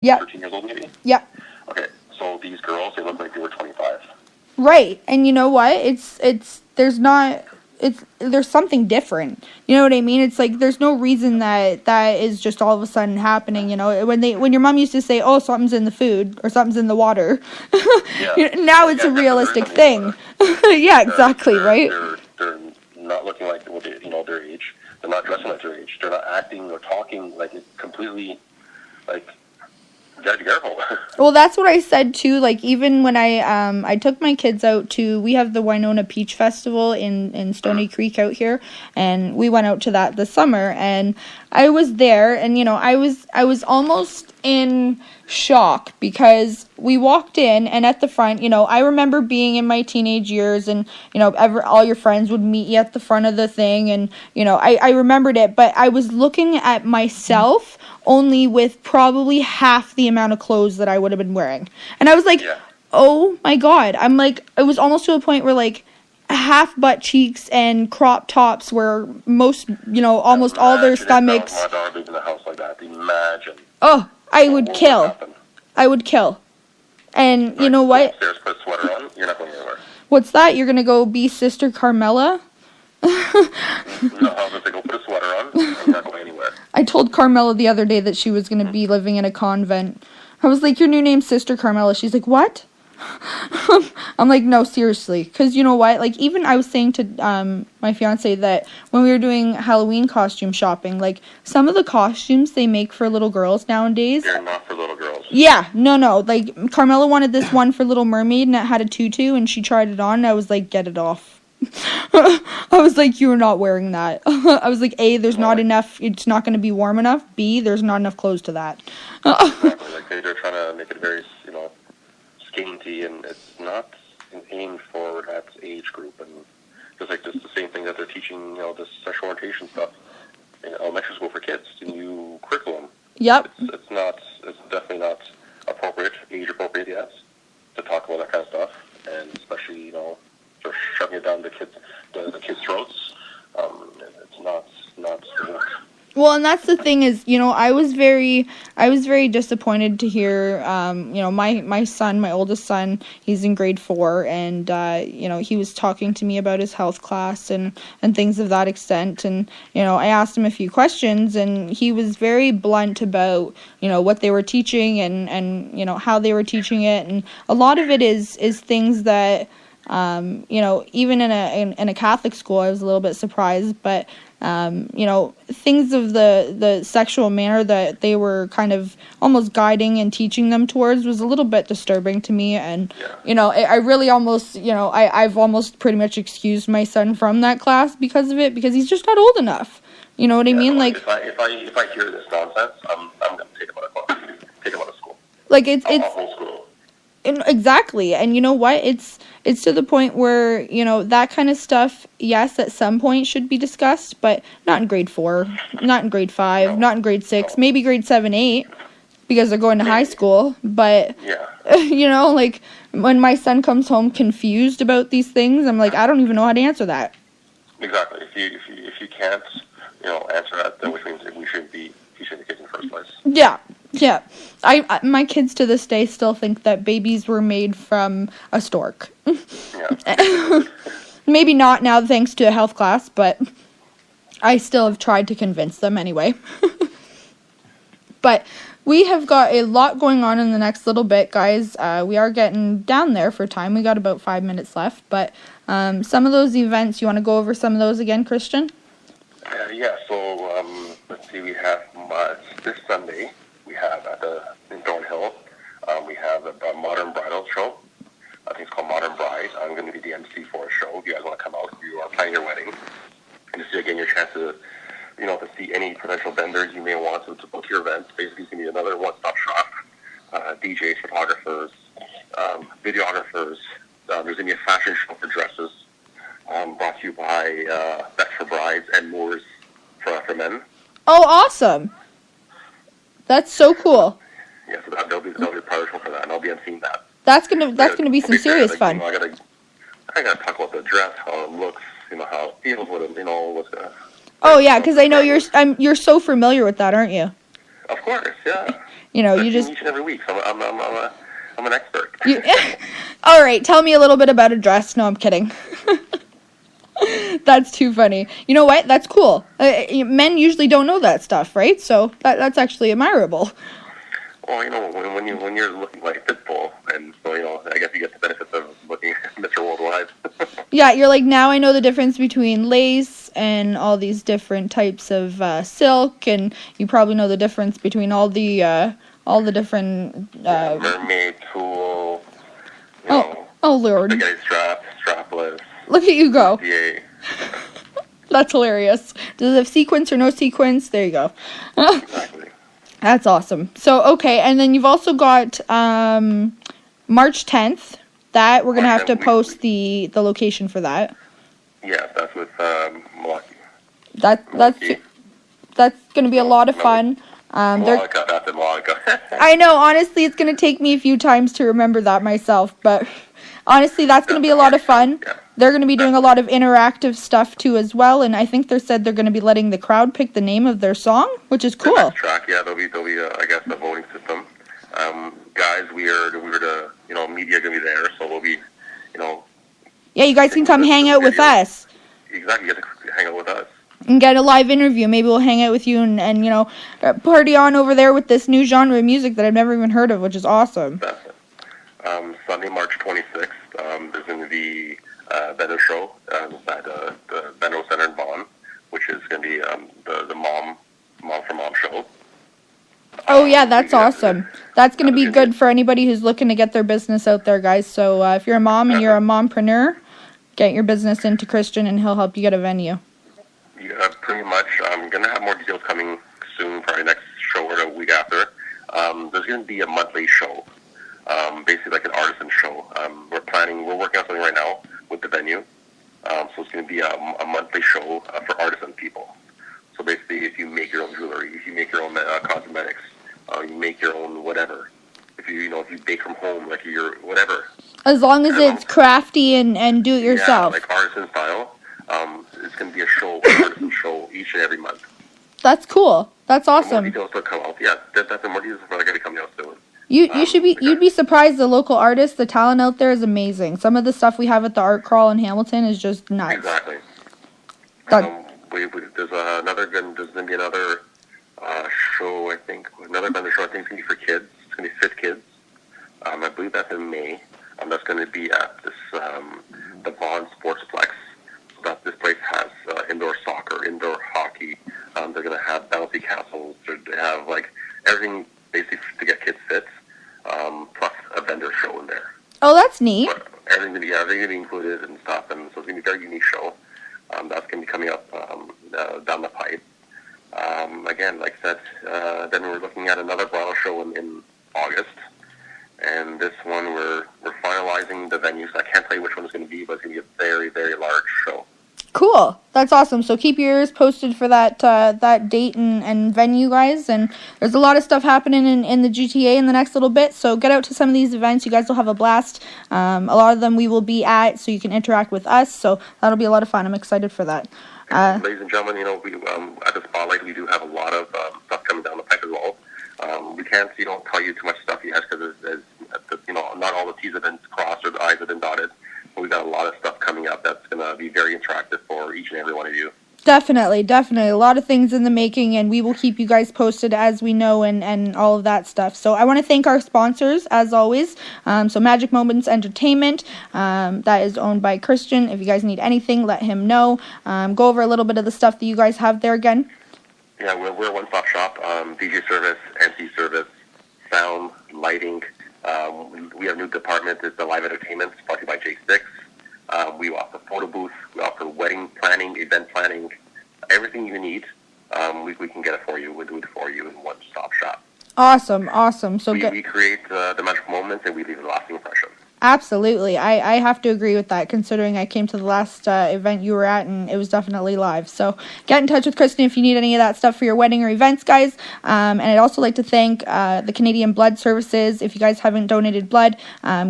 Yeah. 13 years old maybe? Yeah. Okay, so these girls, they look like they were 25. Right. And you know what? There's something different. You know what I mean? It's like there's no reason that is just all of a sudden happening, you know. When your mom used to say, "Oh, something's in the food or something's in the water." Yeah. Now it's a realistic thing. Yeah, exactly, right? They're not looking like their age. They're not dressing like their age. They're not acting or talking like it completely like. You gotta be careful. Well, that's what I said too. Like even when I took my kids out to, we have the Winona Peach Festival in Stony Creek out here, and we went out to that this summer, and I was there, and you know I was almost in shock because we walked in, and at the front, you know, I remember being in my teenage years, and you know all your friends would meet you at the front of the thing, and you know I remembered it, but I was looking at myself only with probably half the amount of clothes that I would have been wearing. And I was like, oh my God. I'm like, it was almost to a point where like half butt cheeks and crop tops were almost all their stomachs. My daughter lived in a house like that. Imagine. Oh, I would kill. I would kill. And you know what? Upstairs, put a sweater on. You're not going anywhere. What's that? You're going to go be Sister Carmela? No, I was going to go put a sweater on. You're not going anywhere. I told Carmela the other day that she was going to be living in a convent. I was like, your new name's Sister Carmela. She's like, what? I'm like, no, seriously. Because you know what? Like, even I was saying to my fiance that when we were doing Halloween costume shopping, like, some of the costumes they make for little girls nowadays. They're not for little girls. Yeah, no. Like, Carmela wanted this one for Little Mermaid, and it had a tutu, and she tried it on, and I was like, get it off. I was like, you're not wearing that. I was like, A, there's not enough, it's not going to be warm enough. B, there's not enough clothes to that. Exactly. Like, they're trying to make it very, skinty, and it's not aimed for that age group. And just like the same thing that they're teaching, this sexual orientation stuff in elementary school for kids, the new curriculum. Yep. It's definitely not appropriate, age appropriate yet, to talk about that kind of stuff, and especially, sort of shoving it down the kids' throats. It's not. Well, and that's the thing is, I was very disappointed to hear, my son, my oldest son, he's in grade 4, and, he was talking to me about his health class and things of that extent, and, I asked him a few questions, and he was very blunt about, what they were teaching and how they were teaching it, and a lot of it is things that, even in a Catholic school, I was a little bit surprised, but, things of the sexual manner that they were kind of almost guiding and teaching them towards was a little bit disturbing to me. And, I really almost, I've almost pretty much excused my son from that class because of it, because he's just not old enough. You know what I mean? Like, if I hear this nonsense, I'm going to take him out of class, take him out of school. Like, it's whole school. Exactly. And you know what? It's to the point where, that kind of stuff, yes, at some point should be discussed, but not in grade 4, not in grade 5, not in grade 6, maybe grade 7, 8, because they're going to high school. But, like, when my son comes home confused about these things, I'm like, I don't even know how to answer that. Exactly. If you can't, answer that, then which means we shouldn't be teaching the kids in the first place. Yeah. I my kids to this day still think that babies were made from a stork. Yeah. Maybe not now thanks to a health class, but I still have tried to convince them anyway. But we have got a lot going on in the next little bit, guys. We are getting down there for time. We got about 5 minutes left, but some of those events, you want to go over some of those again, Christian? So let's see, we have this Sunday, we have in Thornhill, we have a Modern Bridal show. I think it's called Modern Bride. I'm going to be the MC for a show. If you guys want to come out, if you are planning your wedding, and just again your chance to, to see any potential vendors you may want to book your event. Basically, it's going to be another one-stop shop. DJs, photographers, videographers. There's going to be a fashion show for dresses, brought to you by Best for Brides and Moors for Men. Oh, awesome! That's so cool. Yeah, so there'll be a part of the show for that, and I'll be emceeing that. That's gonna be some serious fun. I gotta talk about the dress, how it looks, how it feels, what's gonna. Oh yeah, because I know you're so familiar with that, aren't you? Of course, yeah. You know, you just each and every week. So I'm an expert. All right, tell me a little bit about a dress. No, I'm kidding. That's too funny. You know what? That's cool. Men usually don't know that stuff, right? So that's actually admirable. Well, you know, when you're looking like Pitbull, and so, you know, I guess you get the benefits of looking Mr. Worldwide. Yeah, you're like, now I know the difference between lace and all these different types of silk, and you probably know the difference between all the different mermaid, tulle, you know, oh Lord, spaghetti strap, strapless. Look at you go. Yeah. That's hilarious. Does it have sequins or no sequins? There you go. Exactly. That's awesome. So, okay, and then you've also got March 10th. That we're going to have to post the location for that. Yeah, that's with Melotika. That's going to be a lot of fun. Melotika, that's it, Melotika. I know, honestly, it's going to take me a few times to remember that myself, but honestly, that's going to be a lot of fun. Yeah. They're going to be doing a lot of interactive stuff, too, as well, and I think they said they're going to be letting the crowd pick the name of their song, which is cool. The next track, yeah, there'll be I guess, a voting system. Guys, we were the, you know, media going to be there, so we'll be, you know... Yeah, you guys can come hang out with us. Exactly, you get to hang out with us. And get a live interview. Maybe we'll hang out with you and you know, party on over there with this new genre of music that I've never even heard of, which is awesome. That's it. Sunday, March 26th, there's going to be a vendor show at the Vendor Center in Vaughan, which is going to be the Mom for Mom show. Oh, yeah, that's awesome. That's going to be good for anybody who's looking to get their business out there, guys. So if you're a mom and you're a mompreneur, get your business into Christian and he'll help you get a venue. Yeah, pretty much. I'm going to have more details coming soon, probably next show or the week after. There's going to be a monthly show, basically like an artisan show. We're working on something right now with the venue. So it's going to be a monthly show for artisan people. So basically, if you make your own jewelry, if you make your own cosmetics, you make your own whatever. If you bake from home, like your whatever. As long as it's crafty and do it yourself. Yeah, like artisan style. It's going to be a show, an artisan show each and every month. That's cool. That's awesome. More details will come out. Yeah, that's more details are going to be coming out soon. You'd be surprised. The local artists, the talent out there is amazing. Some of the stuff we have at the Art Crawl in Hamilton is just nuts. Exactly. There's going to be another show. I think another vendor show. I think it's going to be for kids. It's going to be Fit Kids. I believe that's in May. That's going to be at this the Vaughan Sportsplex. So that this place has indoor soccer, indoor hockey. They're going to have bouncy castles. They have like everything basically to get kids fit. Plus a vendor show in there. Oh, that's neat. But everything going to be included and stuff, and so it's going to be a very unique show. That's going to be coming up down the pipe. Again, like I said, then we're looking at another bridal show in August, and this one we're finalizing the venues. I can't tell you which one it's going to be, but it's going to be a very, very large show. Cool. That's awesome. So keep your ears posted for that date and venue, guys. And there's a lot of stuff happening in the GTA in the next little bit. So get out to some of these events. You guys will have a blast. A lot of them we will be at, so you can interact with us. So that'll be a lot of fun. I'm excited for that. Ladies and gentlemen, we at the Spotlight we do have a lot of stuff coming down the pipe as well. We can't tell you too much stuff yet because not all the T's have been crossed or the I's have been dotted. But we've got a lot of stuff coming up that's going to be very interactive for each and every one of you. Definitely. A lot of things in the making, and we will keep you guys posted as we know and all of that stuff. So I want to thank our sponsors, as always. So Magic Moments Entertainment, that is owned by Christian. If you guys need anything, let him know. Go over a little bit of the stuff that you guys have there again. Yeah, we're a one-stop shop. DJ service, MC service, sound, lighting. We have a new department. It's the live entertainment, sponsored by J6. We offer photo booth. We offer wedding planning, event planning, everything you need. We can get it for you. We'll do it for you in one-stop shop. Awesome. So we create the magic moments, and we leave a lasting impression. Absolutely. I have to agree with that, considering I came to the last event you were at, and it was definitely live. So get in touch with Kristen if you need any of that stuff for your wedding or events, guys. And I'd also like to thank the Canadian Blood Services. If you guys haven't donated blood,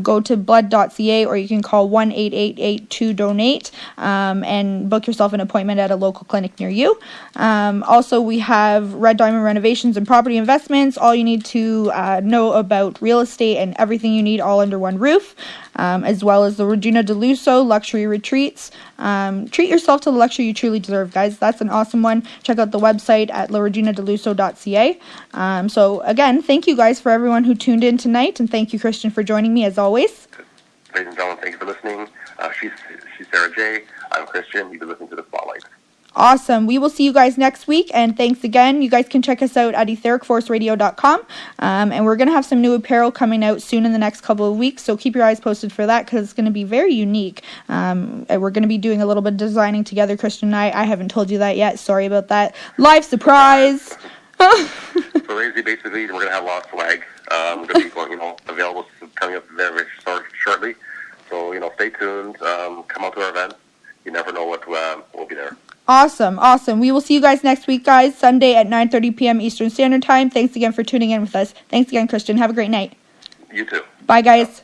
go to blood.ca, or you can call 1-888-2-DONATE and book yourself an appointment at a local clinic near you. Also, we have Red Diamond Renovations and Property Investments. All you need to know about real estate and everything you need all under one roof. As well as the Regina DeLusso Luxury Retreats. Treat yourself to the luxury you truly deserve, guys. That's an awesome one. Check out the website at lareginadelusso.ca. So, again, thank you guys for everyone who tuned in tonight, and thank you, Christian, for joining me as always. Ladies and gentlemen, thank you for listening. She's Sarah J. I'm Christian. You've been listening to The Spotlight. Awesome. We will see you guys next week, and thanks again. You guys can check us out at ETHERICForceRadio.com, and we're going to have some new apparel coming out soon in the next couple of weeks, so keep your eyes posted for that, because it's going to be very unique. And we're going to be doing a little bit of designing together, Christian and I haven't told you that yet. Sorry about that. Live surprise! So basically, we're going to have a lot of swag. We're going to be going, available, coming up very shortly. So, stay tuned. Come out to our event. You never know what will be there. Awesome. We will see you guys next week, guys, Sunday at 9:30 p.m. Eastern Standard Time. Thanks again for tuning in with us. Thanks again, Christian. Have a great night. You too. Bye, guys.